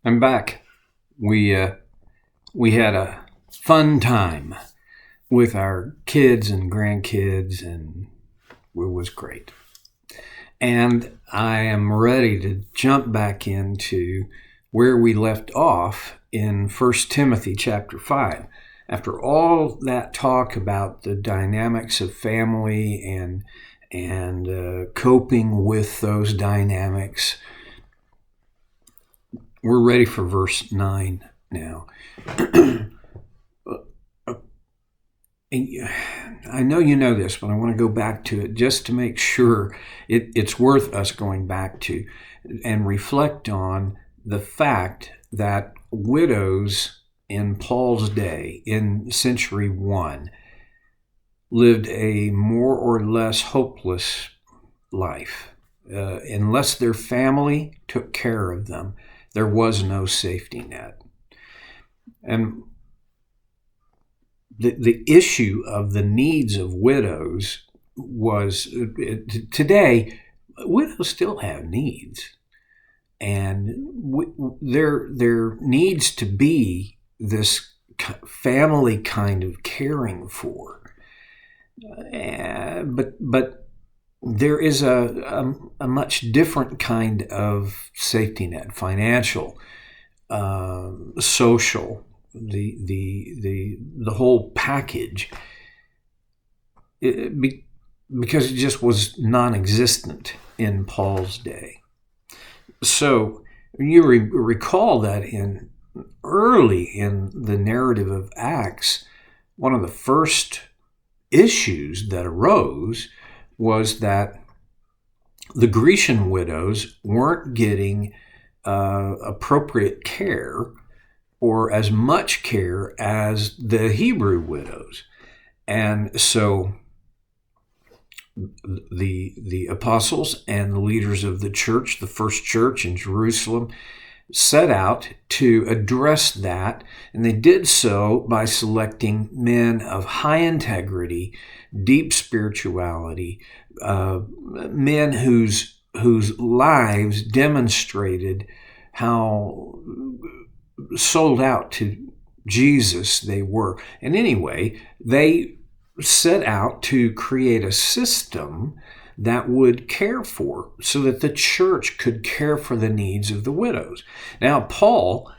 I'm back. We had a fun time with our kids and grandkids, and it was great. And I am ready to jump back into where we left off in First Timothy chapter 5. After all that talk about the dynamics of family and coping with those dynamics, we're ready for verse 9 now. I know you know this, but I want to go back to it just to make sure it's worth us going back to and reflect on the fact that widows in Paul's day, in century 1, lived a more or less hopeless life. Unless their family took care of them, there was no safety net. And the issue of the needs of widows was today, widows still have needs. And there needs to be this family kind of caring for. But there is a much different kind of safety net, financial, social, the whole package, because it just was non-existent in Paul's day. So you recall that early in the narrative of Acts, one of the first issues that arose was that the Grecian widows weren't getting appropriate care or as much care as the Hebrew widows. And so the apostles and the leaders of the church, the first church in Jerusalem, set out to address that, and they did so by selecting men of high integrity, deep spirituality, men whose lives demonstrated how sold out to Jesus they were. And anyway, they set out to create a system that would care for, so that the church could care for the needs of the widows. Now, Paul,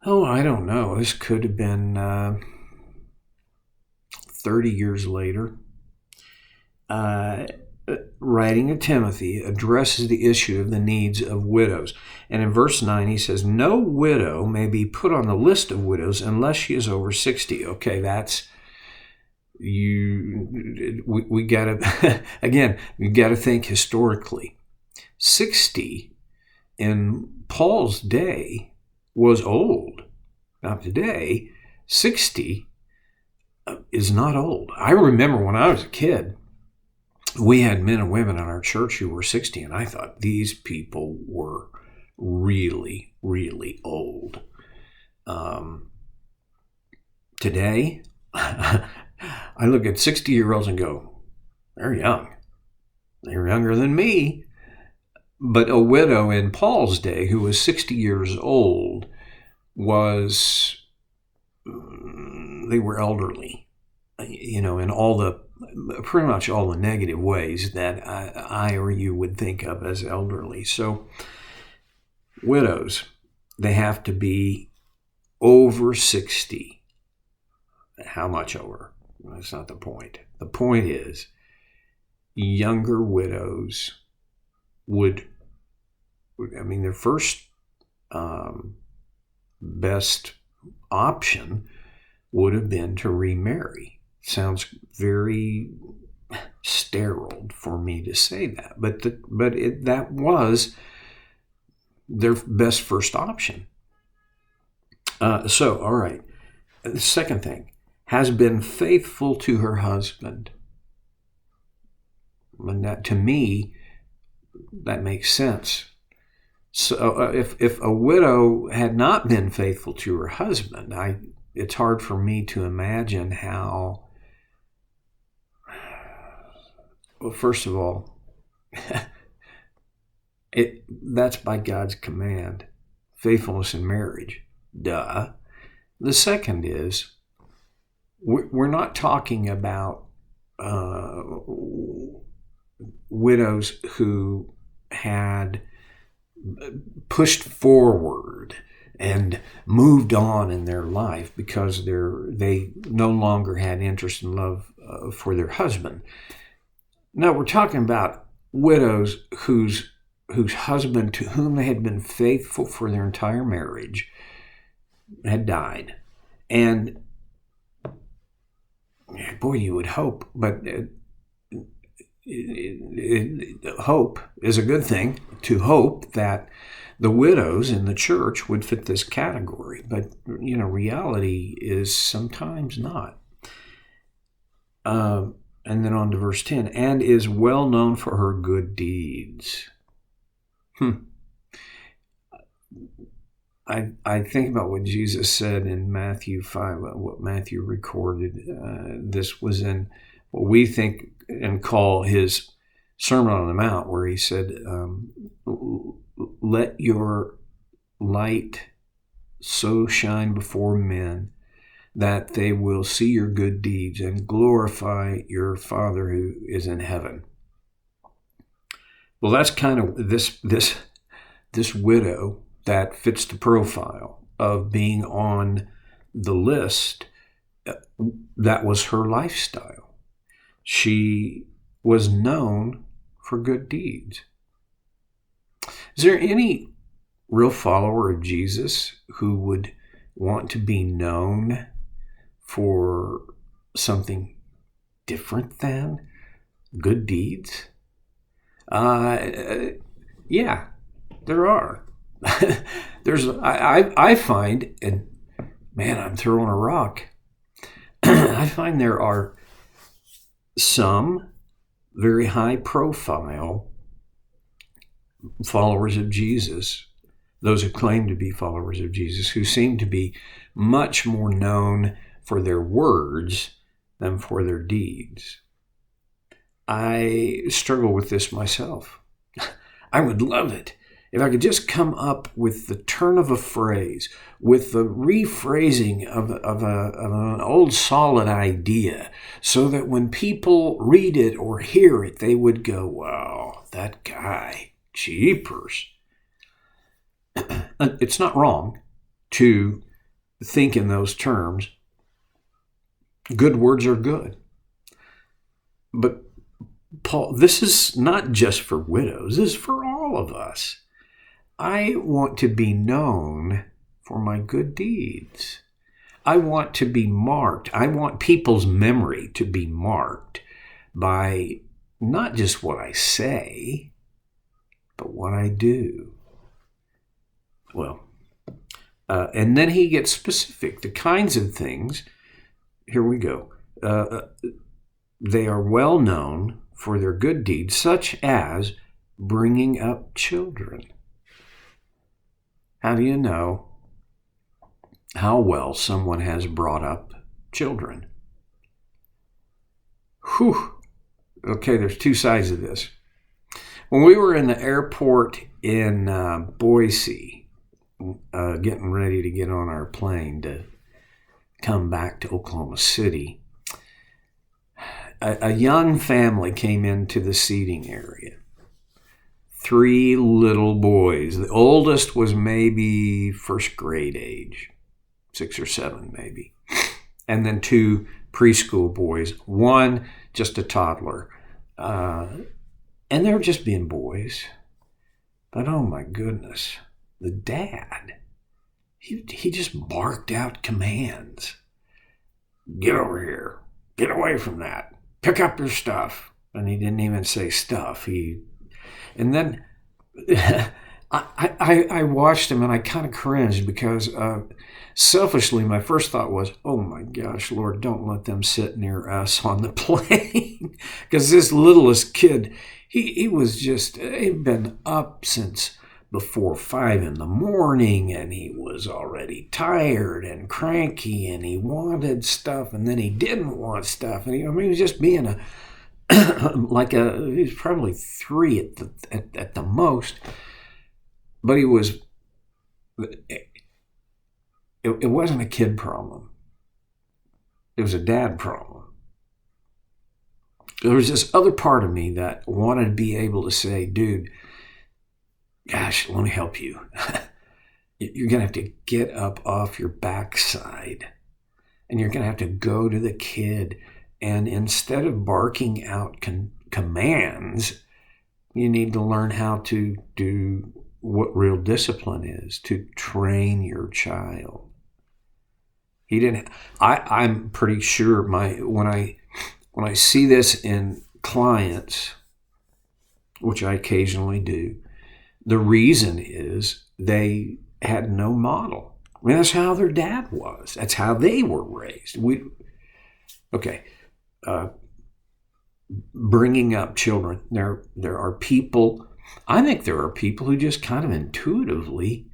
I don't know, this could have been 30 years later, writing to Timothy, addresses the issue of the needs of widows. And in verse 9, he says, "No widow may be put on the list of widows unless she is over 60. Okay, that's we gotta again, we gotta think historically. 60 in Paul's day was old. Now today, 60 is not old. I remember when I was a kid, we had men and women in our church who were 60, and I thought these people were really, really old. Today, I look at 60-year-olds and go, they're young. They're younger than me. But a widow in Paul's day who was 60 years old they were elderly, in pretty much all the negative ways that I or you would think of as elderly. So widows, they have to be over 60. How much over? That's not the point. The point is, younger widows their first best option would have been to remarry. Sounds very sterile for me to say that, but that was their best first option. So, all right. The second thing, has been faithful to her husband. And that, to me, that makes sense. So if a widow had not been faithful to her husband, it's hard for me to imagine how. Well, first of all, that's by God's command. faithfulness in marriage. Duh. The second is, we're not talking about widows who had pushed forward and moved on in their life because they no longer had interest and love for their husband. No, we're talking about widows whose husband, to whom they had been faithful for their entire marriage, had died. And boy, you would hope, but hope is a good thing, to hope that the widows in the church would fit this category. But, reality is sometimes not. And then on to verse 10, and is well known for her good deeds. I think about what Jesus said in Matthew 5, what Matthew recorded. This was in what we think and call his Sermon on the Mount, where he said, let your light so shine before men that they will see your good deeds and glorify your Father who is in heaven. Well, that's kind of this widow that fits the profile of being on the list. That was her lifestyle. She was known for good deeds. Is there any real follower of Jesus who would want to be known for something different than good deeds? Yeah, there are. I find, and man, I'm throwing a rock. I find there are some very high profile followers of Jesus, those who claim to be followers of Jesus, who seem to be much more known for their words than for their deeds. I struggle with this myself. I would love it if I could just come up with the turn of a phrase, with the rephrasing of an old solid idea, so that when people read it or hear it, they would go, wow, that guy, jeepers. It's not wrong to think in those terms. Good words are good. But Paul, this is not just for widows, this is for all of us. I want to be known for my good deeds. I want to be marked. I want people's memory to be marked by not just what I say, but what I do. Well, and then he gets specific. The kinds of things, here we go. They are well known for their good deeds, such as bringing up children. How do you know how well someone has brought up children? Whew. Okay, there's two sides of this. When we were in the airport in Boise, getting ready to get on our plane to come back to Oklahoma City, a young family came into the seating area. 3 little boys. The oldest was maybe first grade age, 6 or 7 maybe. And then 2 preschool boys, 1 just a toddler. And they were just being boys. But oh my goodness, the dad, he just barked out commands. Get over here. Get away from that. Pick up your stuff. And he didn't even say stuff. And then I watched him and I kind of cringed because selfishly my first thought was, oh my gosh, Lord, don't let them sit near us on the plane. Because this littlest kid, he'd been up since before 5 in the morning, and he was already tired and cranky, and he wanted stuff, and then he didn't want stuff. And he was just being he was probably 3 at the most, but he was it wasn't a kid problem. It was a dad problem. There was this other part of me that wanted to be able to say, dude, gosh, let me help you. You're going to have to get up off your backside and you're going to have to go to the kid. And instead of barking out commands, you need to learn how to do what real discipline is, to train your child. He didn't. I'm pretty sure when I see this in clients, which I occasionally do, the reason is they had no model. I mean, that's how their dad was. That's how they were raised. Bringing up children. There are people. I think there are people who just kind of intuitively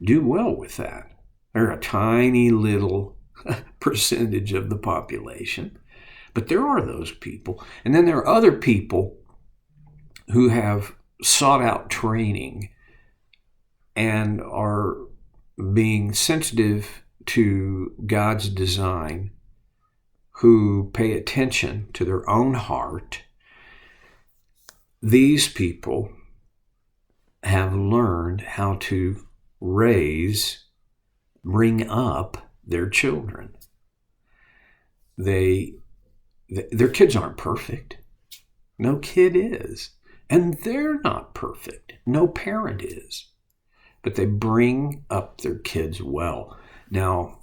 do well with that. They're a tiny little percentage of the population, but there are those people. And then there are other people who have sought out training and are being sensitive to God's design, who pay attention to their own heart. These people have learned how to bring up their children. Their kids aren't perfect. No kid is. And they're not perfect. No parent is. But they bring up their kids well. Now,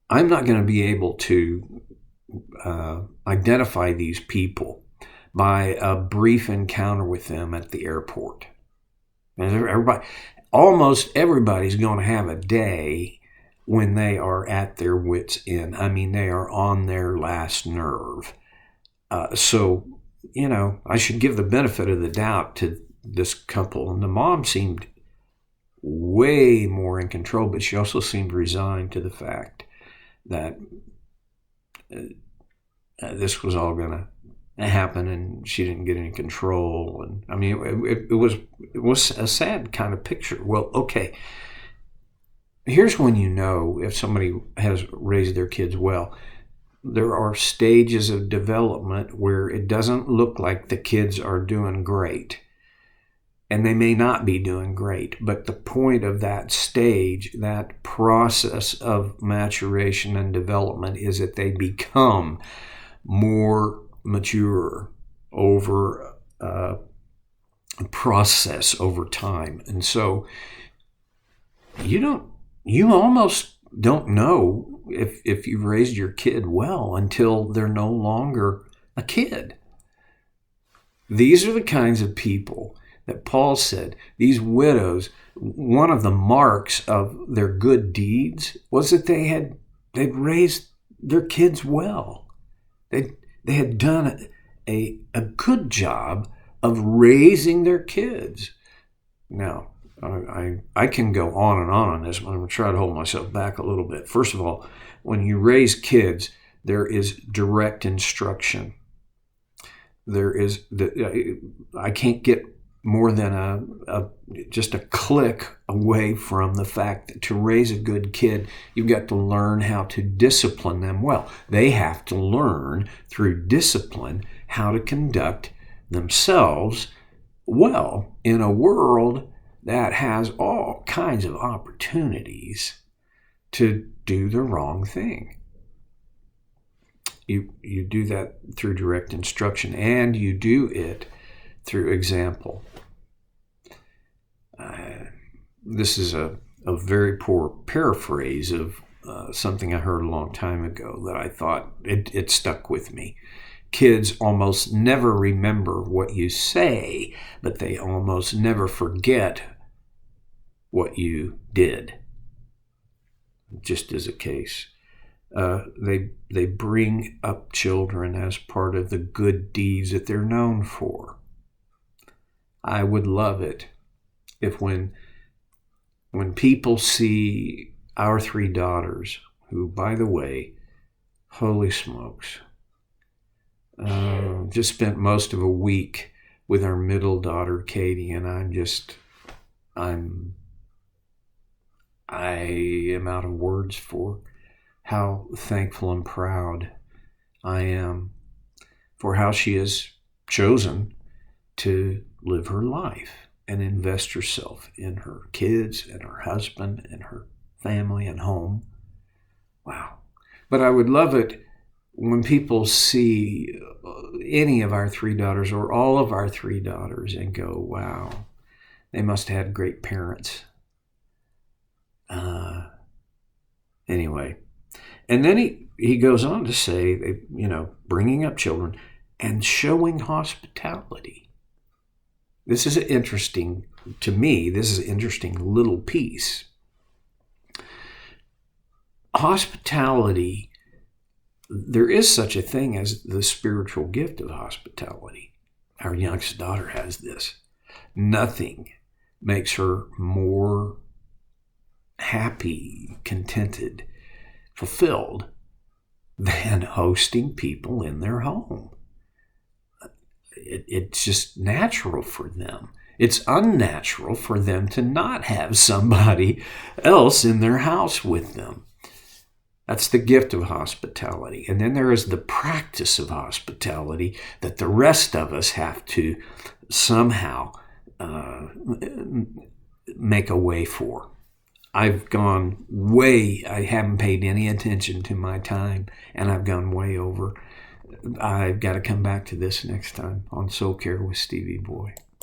I'm not going to be able to identify these people by a brief encounter with them at the airport. Almost everybody's going to have a day when they are at their wits' end. I mean, they are on their last nerve. So, I should give the benefit of the doubt to this couple. And the mom seemed way more in control, but she also seemed resigned to the fact that this was all going to happen, and she didn't get any control. And I mean, it was a sad kind of picture. Well, okay, here's when you know if somebody has raised their kids well. There are stages of development where it doesn't look like the kids are doing great. And they may not be doing great, but the point of that stage, that process of maturation and development, is that they become more mature over a process over time. And so you almost don't know if you've raised your kid well until they're no longer a kid. These are the kinds of people that Paul said, these widows, one of the marks of their good deeds was that they'd raised their kids well. They had done a good job of raising their kids. Now, I can go on this, but I'm going to try to hold myself back a little bit. First of all, when you raise kids, there is direct instruction. I can't get more than just a click away from the fact that to raise a good kid, you've got to learn how to discipline them well. They have to learn through discipline how to conduct themselves well in a world that has all kinds of opportunities to do the wrong thing. You do that through direct instruction, and you do it through example. This is a very poor paraphrase of something I heard a long time ago that I thought it stuck with me. Kids almost never remember what you say, but they almost never forget what you did. Just as a case. They bring up children as part of the good deeds that they're known for. I would love it if when people see our three daughters, who, by the way, holy smokes, just spent most of a week with our middle daughter, Katie, and I am out of words for how thankful and proud I am for how she has chosen to live her life and invest herself in her kids and her husband and her family and home. Wow. But I would love it when people see any of our three daughters or all of our three daughters and go, wow, they must have had great parents. Anyway, and then he goes on to say, bringing up children and showing hospitality. This is interesting to me. This is an interesting little piece. Hospitality, there is such a thing as the spiritual gift of hospitality. Our youngest daughter has this. Nothing makes her more happy, contented, fulfilled than hosting people in their home. It's just natural for them. It's unnatural for them to not have somebody else in their house with them. That's the gift of hospitality. And then there is the practice of hospitality that the rest of us have to somehow make a way for. I've gone way, I haven't paid any attention to my time, and I've gone way over. I've got to come back to this next time on Soul Care with Stevie Boy.